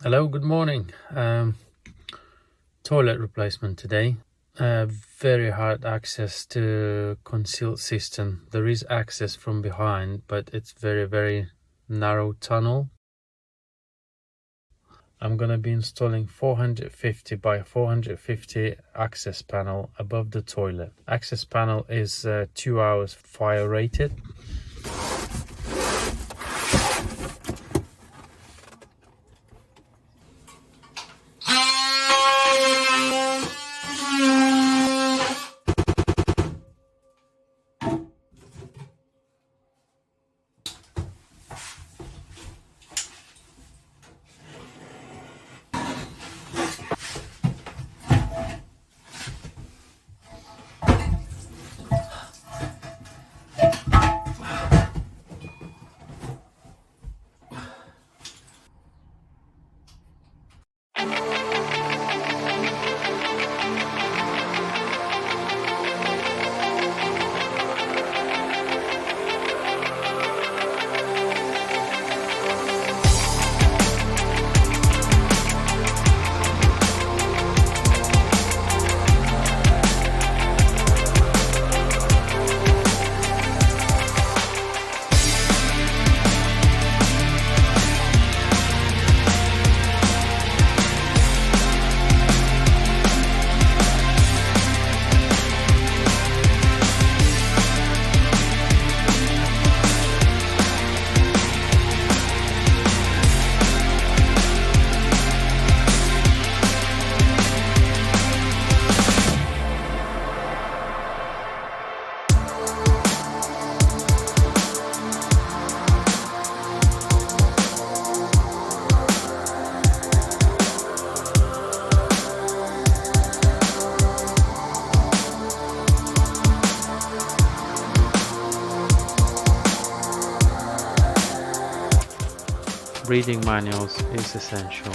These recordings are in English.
Hello, good morning. Toilet replacement today. Very hard access to concealed cistern. There is access from behind, but it's very narrow tunnel. I'm gonna be installing 450 by 450 access panel above the toilet. Access panel is 2 hours fire rated. Reading manuals is essential.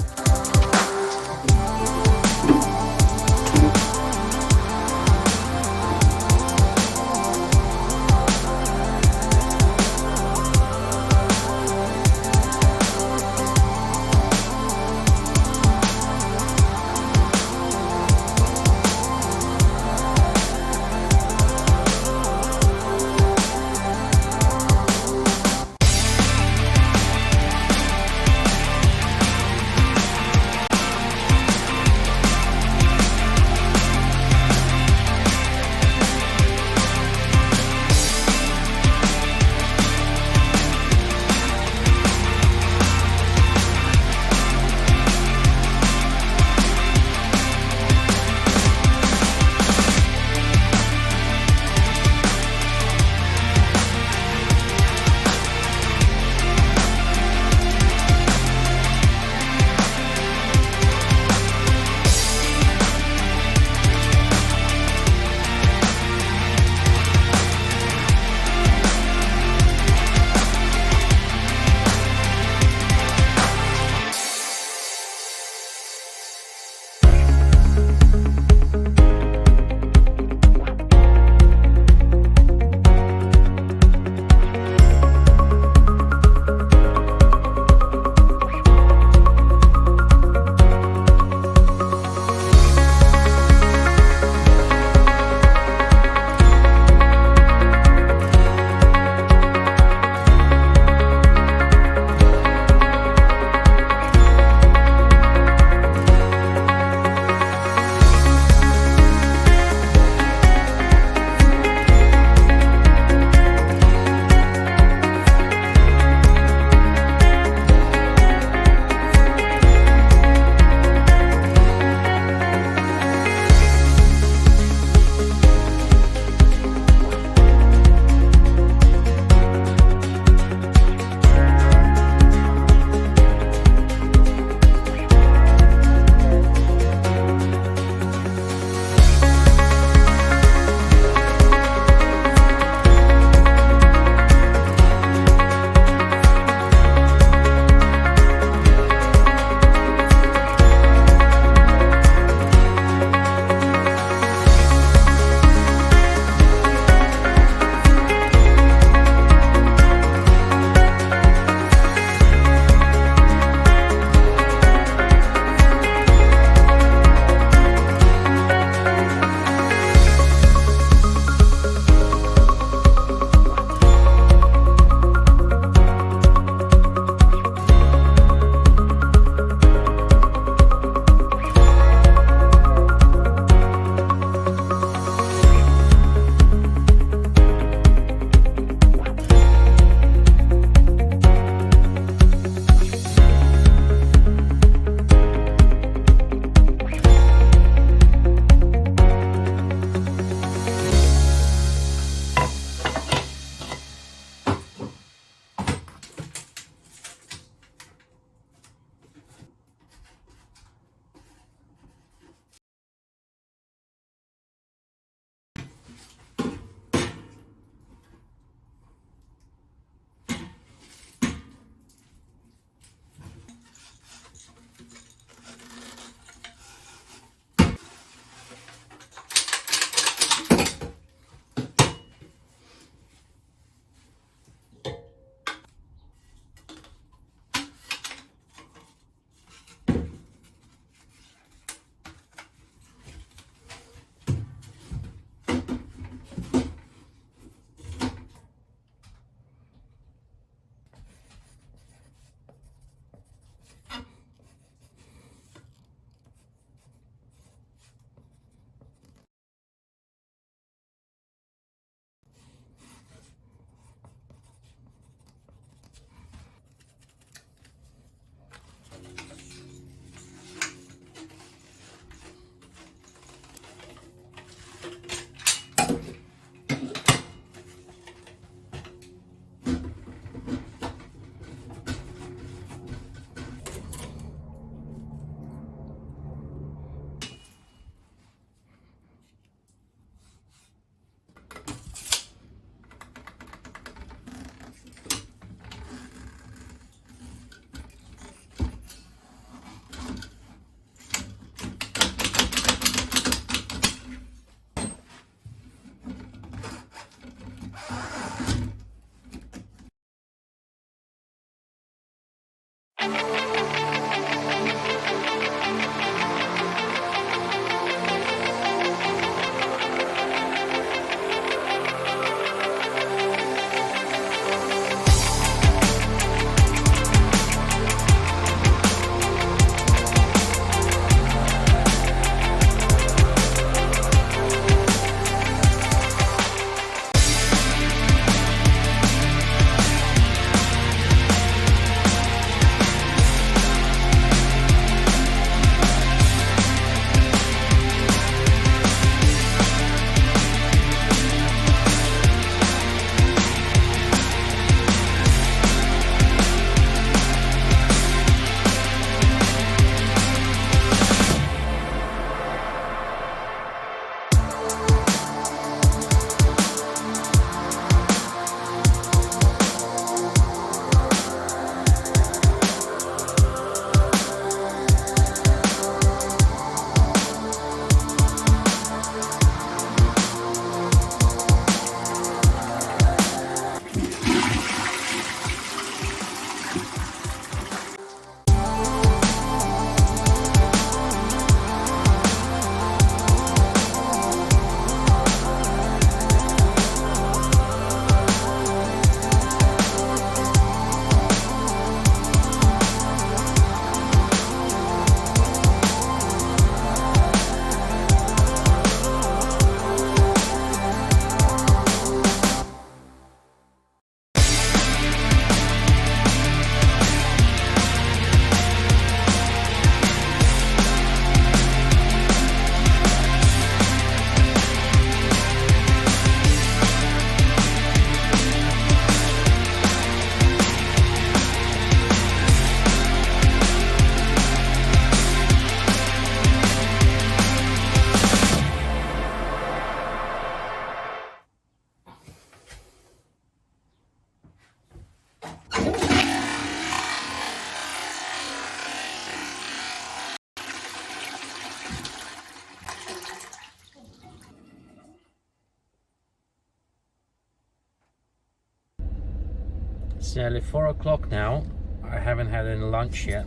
It's nearly 4 o'clock now. I haven't had any lunch yet.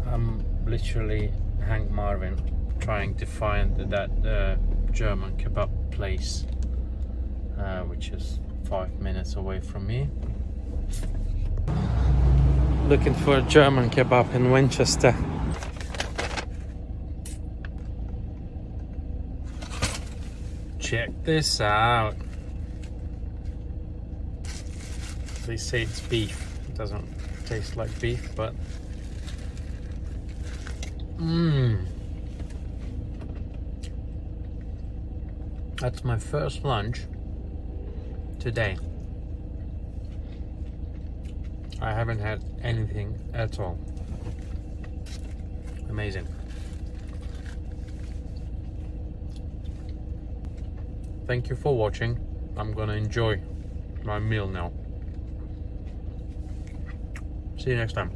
I'm literally Hank Marvin trying to find that German kebab place, which is 5 minutes away from me. Looking for a German kebab in Winchester. Check this out. They say it's beef. It doesn't taste like beef, but that's my first lunch today. I haven't had anything at all. Amazing. Thank you for watching. I'm gonna enjoy my meal now. See you next time.